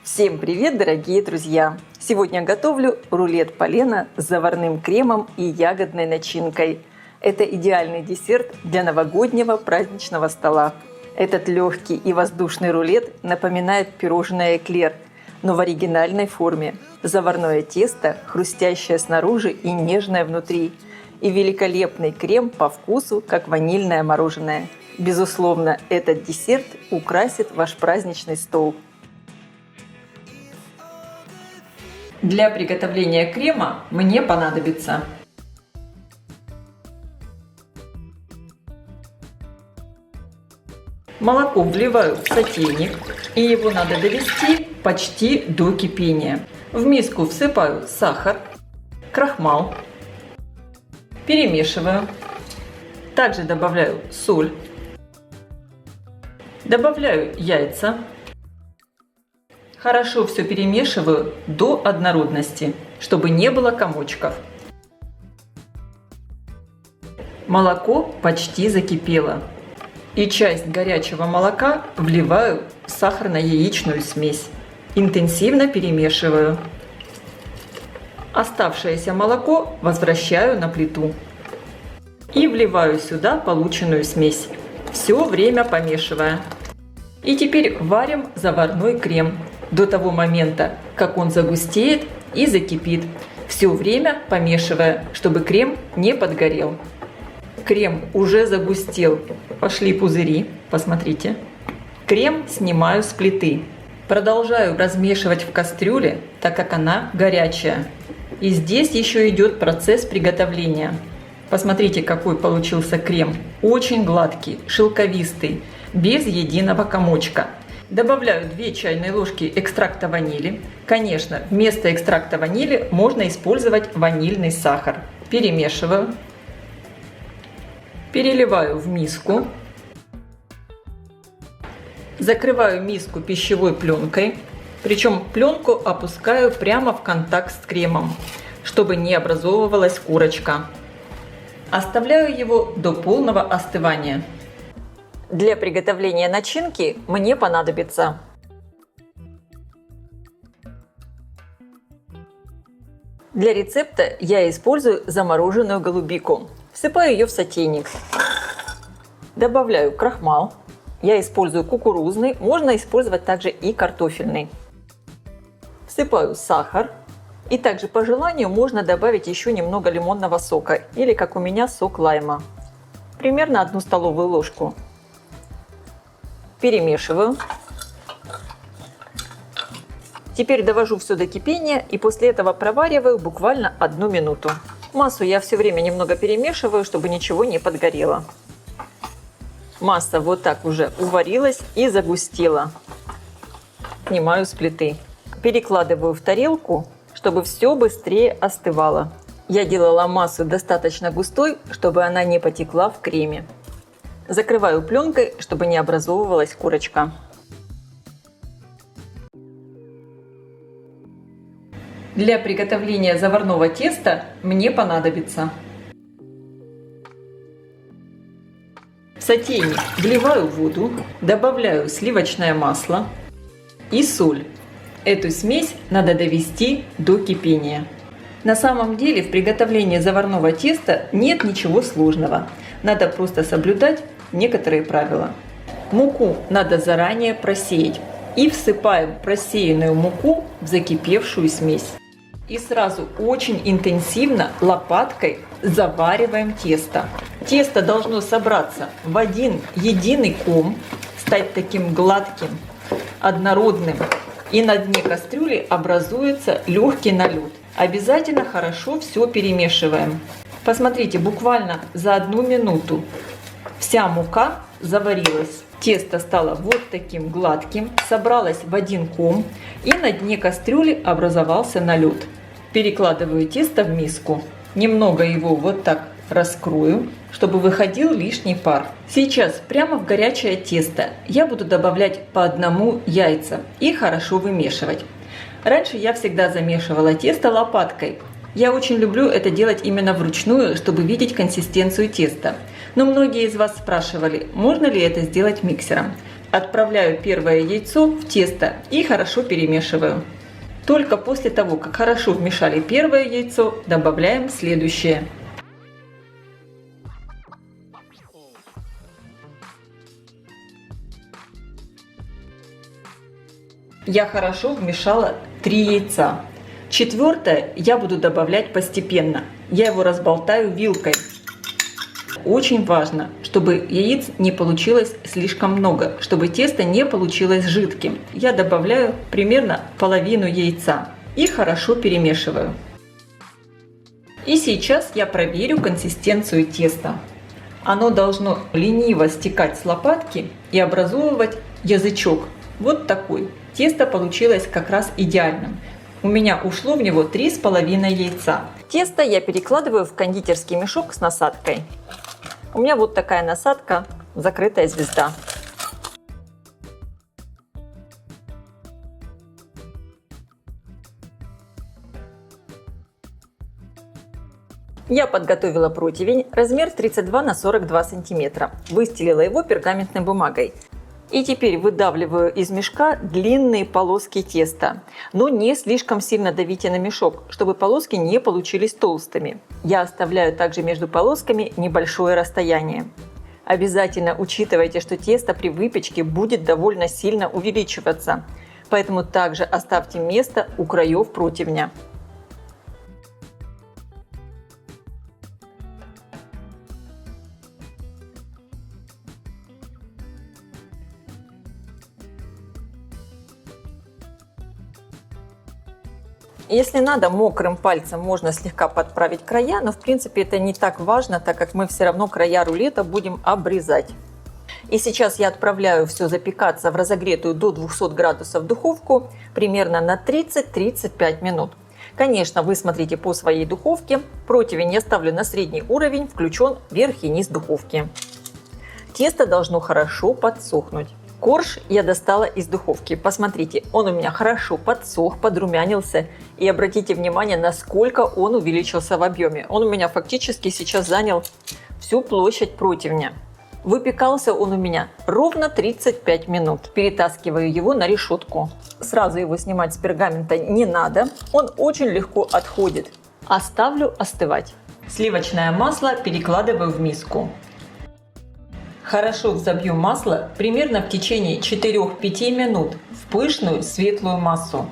Всем привет, дорогие друзья! Сегодня готовлю рулет полена с заварным кремом и ягодной начинкой. Это идеальный десерт для новогоднего праздничного стола. Этот легкий и воздушный рулет напоминает пирожное эклер, но в оригинальной форме. Заварное тесто, хрустящее снаружи и нежное внутри. И великолепный крем по вкусу, как ванильное мороженое. Безусловно, этот десерт украсит ваш праздничный стол. Для приготовления крема мне понадобится молоко вливаю в сотейник, и его надо довести почти до кипения. В миску всыпаю сахар, крахмал, перемешиваю. Также добавляю соль, добавляю яйца. Хорошо все перемешиваю до однородности, чтобы не было комочков. Молоко почти закипело. И часть горячего молока вливаю в сахарно-яичную смесь. Интенсивно перемешиваю. Оставшееся молоко возвращаю на плиту. И вливаю сюда полученную смесь, все время помешивая. И теперь варим заварной крем до того момента, как он загустеет и закипит, все время помешивая, чтобы крем не подгорел. Крем уже загустел, пошли пузыри, посмотрите. Крем снимаю с плиты. Продолжаю размешивать в кастрюле, так как она горячая. И здесь еще идет процесс приготовления. Посмотрите, какой получился крем. Очень гладкий, шелковистый, без единого комочка. Добавляю 2 чайные ложки экстракта ванили. Конечно, вместо экстракта ванили можно использовать ванильный сахар. Перемешиваю. Переливаю в миску. Закрываю миску пищевой пленкой. Причем пленку опускаю прямо в контакт с кремом, чтобы не образовывалась корочка. Оставляю его до полного остывания. Для приготовления начинки мне понадобится для рецепта я использую замороженную голубику. Всыпаю ее в сотейник. Добавляю крахмал. Я использую кукурузный, можно использовать также и картофельный. Всыпаю сахар. И также по желанию можно добавить еще немного лимонного сока или, как у меня, сок лайма. Примерно 1 столовую ложку. Перемешиваю. Теперь довожу все до кипения и после этого провариваю буквально 1 минуту. Массу я все время немного перемешиваю, чтобы ничего не подгорело. Масса вот так уже уварилась и загустела. Снимаю с плиты. Перекладываю в тарелку, чтобы все быстрее остывало. Я делала массу достаточно густой, чтобы она не потекла в креме. Закрываю пленкой, чтобы не образовывалась корочка. Для приготовления заварного теста мне понадобится в сотейник вливаю воду, добавляю сливочное масло и соль. Эту смесь надо довести до кипения. На самом деле в приготовлении заварного теста нет ничего сложного. Надо просто соблюдать некоторые правила. Муку надо заранее просеять. И всыпаем просеянную муку в закипевшую смесь. И сразу очень интенсивно лопаткой завариваем тесто. Тесто должно собраться в один единый ком, стать таким гладким, однородным. И на дне кастрюли образуется легкий налет. Обязательно хорошо все перемешиваем. Посмотрите, буквально за 1 минуту вся мука заварилась. Тесто стало вот таким гладким, собралось в один ком, и на дне кастрюли образовался налет. Перекладываю тесто в миску, немного его вот так раскрою, чтобы выходил лишний пар. Сейчас прямо в горячее тесто я буду добавлять по 1 яйца и хорошо вымешивать. Раньше я всегда замешивала тесто лопаткой. Я очень люблю это делать именно вручную, чтобы видеть консистенцию теста. Но многие из вас спрашивали, можно ли это сделать миксером. Отправляю первое яйцо в тесто и хорошо перемешиваю. Только после того, как хорошо вмешали первое яйцо, добавляем следующее. Я хорошо вмешала 3 яйца. Четвертое я буду добавлять постепенно. Я его разболтаю вилкой. Очень важно, чтобы яиц не получилось слишком много, чтобы тесто не получилось жидким. Я добавляю примерно половину яйца и хорошо перемешиваю. И сейчас я проверю консистенцию теста. Оно должно лениво стекать с лопатки и образовывать язычок. Вот такой. Тесто получилось как раз идеальным. У меня ушло в него 3,5 яйца. Тесто я перекладываю в кондитерский мешок с насадкой. У меня вот такая насадка, закрытая звезда. Я подготовила противень, размер 32 на 42 сантиметра. Выстелила его пергаментной бумагой. И теперь выдавливаю из мешка длинные полоски теста. Но не слишком сильно давите на мешок, чтобы полоски не получились толстыми. Я оставляю также между полосками небольшое расстояние. Обязательно учитывайте, что тесто при выпечке будет довольно сильно увеличиваться. Поэтому также оставьте место у краев противня. Если надо, мокрым пальцем можно слегка подправить края, но в принципе это не так важно, так как мы все равно края рулета будем обрезать. И сейчас я отправляю все запекаться в разогретую до 200 градусов духовку примерно на 30-35 минут. Конечно, вы смотрите по своей духовке. Противень я ставлю на средний уровень, включен верх и низ духовки. Тесто должно хорошо подсохнуть. Корж я достала из духовки. Посмотрите, он у меня хорошо подсох, подрумянился. И обратите внимание, насколько он увеличился в объеме. Он у меня фактически сейчас занял всю площадь противня. Выпекался он у меня ровно 35 минут. Перетаскиваю его на решетку. Сразу его снимать с пергамента не надо. Он очень легко отходит. Оставлю остывать. Сливочное масло перекладываю в миску. Хорошо взобью масло примерно в течение 4-5 минут в пышную светлую массу.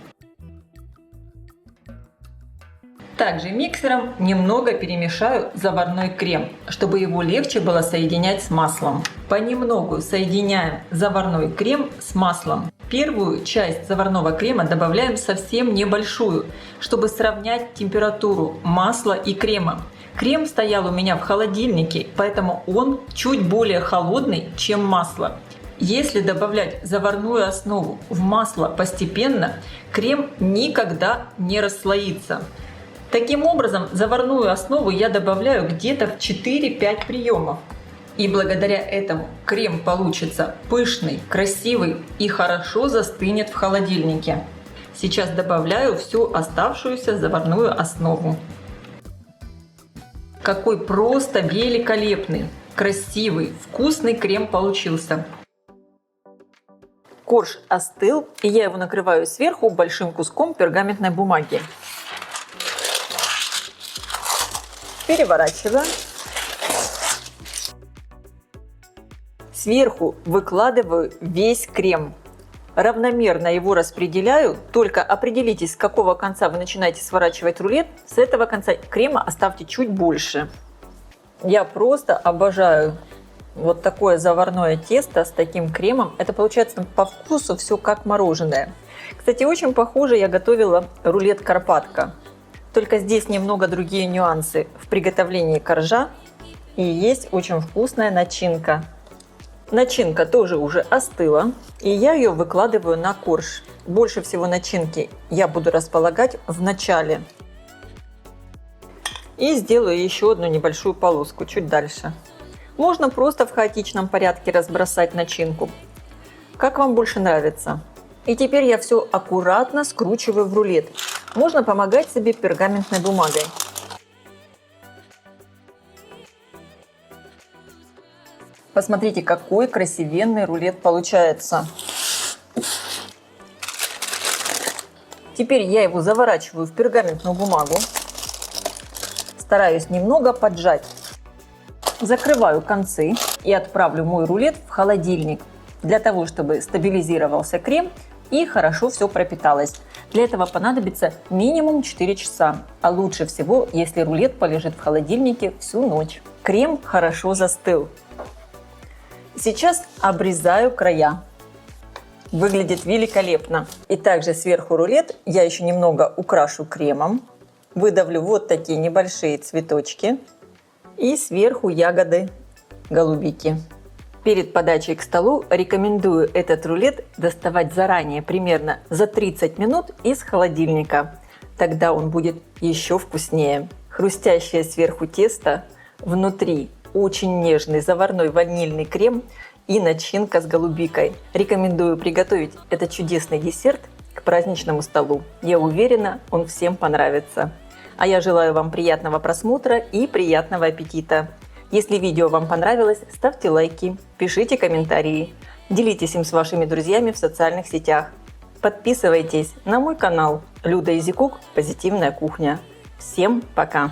Также миксером немного перемешаю заварной крем, чтобы его легче было соединять с маслом. Понемногу соединяем заварной крем с маслом. Первую часть заварного крема добавляем совсем небольшую, чтобы сравнять температуру масла и крема. Крем стоял у меня в холодильнике, поэтому он чуть более холодный, чем масло. Если добавлять заварную основу в масло постепенно, крем никогда не расслоится. Таким образом, заварную основу я добавляю где-то в 4-5 приемов. И благодаря этому крем получится пышный, красивый и хорошо застынет в холодильнике. Сейчас добавляю всю оставшуюся заварную основу. Какой просто великолепный, красивый, вкусный крем получился. Корж остыл, и я его накрываю сверху большим куском пергаментной бумаги. Переворачиваю. Сверху выкладываю весь крем. Равномерно его распределяю, только определитесь, с какого конца вы начинаете сворачивать рулет, с этого конца крема оставьте чуть больше. Я просто обожаю вот такое заварное тесто с таким кремом. Это получается по вкусу все как мороженое. Кстати, очень похоже я готовила рулет Карпатка. Только здесь немного другие нюансы в приготовлении коржа и есть очень вкусная начинка. Начинка тоже уже остыла, и я ее выкладываю на корж. Больше всего начинки я буду располагать в начале. И сделаю еще одну небольшую полоску чуть дальше. Можно просто в хаотичном порядке разбросать начинку. Как вам больше нравится. И теперь я все аккуратно скручиваю в рулет. Можно помогать себе пергаментной бумагой. Посмотрите, какой красивенный рулет получается. Теперь я его заворачиваю в пергаментную бумагу. Стараюсь немного поджать. Закрываю концы и отправлю мой рулет в холодильник, для того, чтобы стабилизировался крем и хорошо все пропиталось. Для этого понадобится минимум 4 часа, а лучше всего, если рулет полежит в холодильнике всю ночь. Крем хорошо застыл. Сейчас обрезаю края. Выглядит великолепно. И также сверху рулет я еще немного украшу кремом. Выдавлю вот такие небольшие цветочки. И сверху ягоды голубики. Перед подачей к столу рекомендую этот рулет доставать заранее, примерно за 30 минут из холодильника. Тогда он будет еще вкуснее. Хрустящее сверху тесто, внутри очень нежный заварной ванильный крем и начинка с голубикой. Рекомендую приготовить этот чудесный десерт к праздничному столу. Я уверена, он всем понравится. А я желаю вам приятного просмотра и приятного аппетита. Если видео вам понравилось, ставьте лайки, пишите комментарии, делитесь им с вашими друзьями в социальных сетях. Подписывайтесь на мой канал Люда Изи Кук «Позитивная кухня». Всем пока!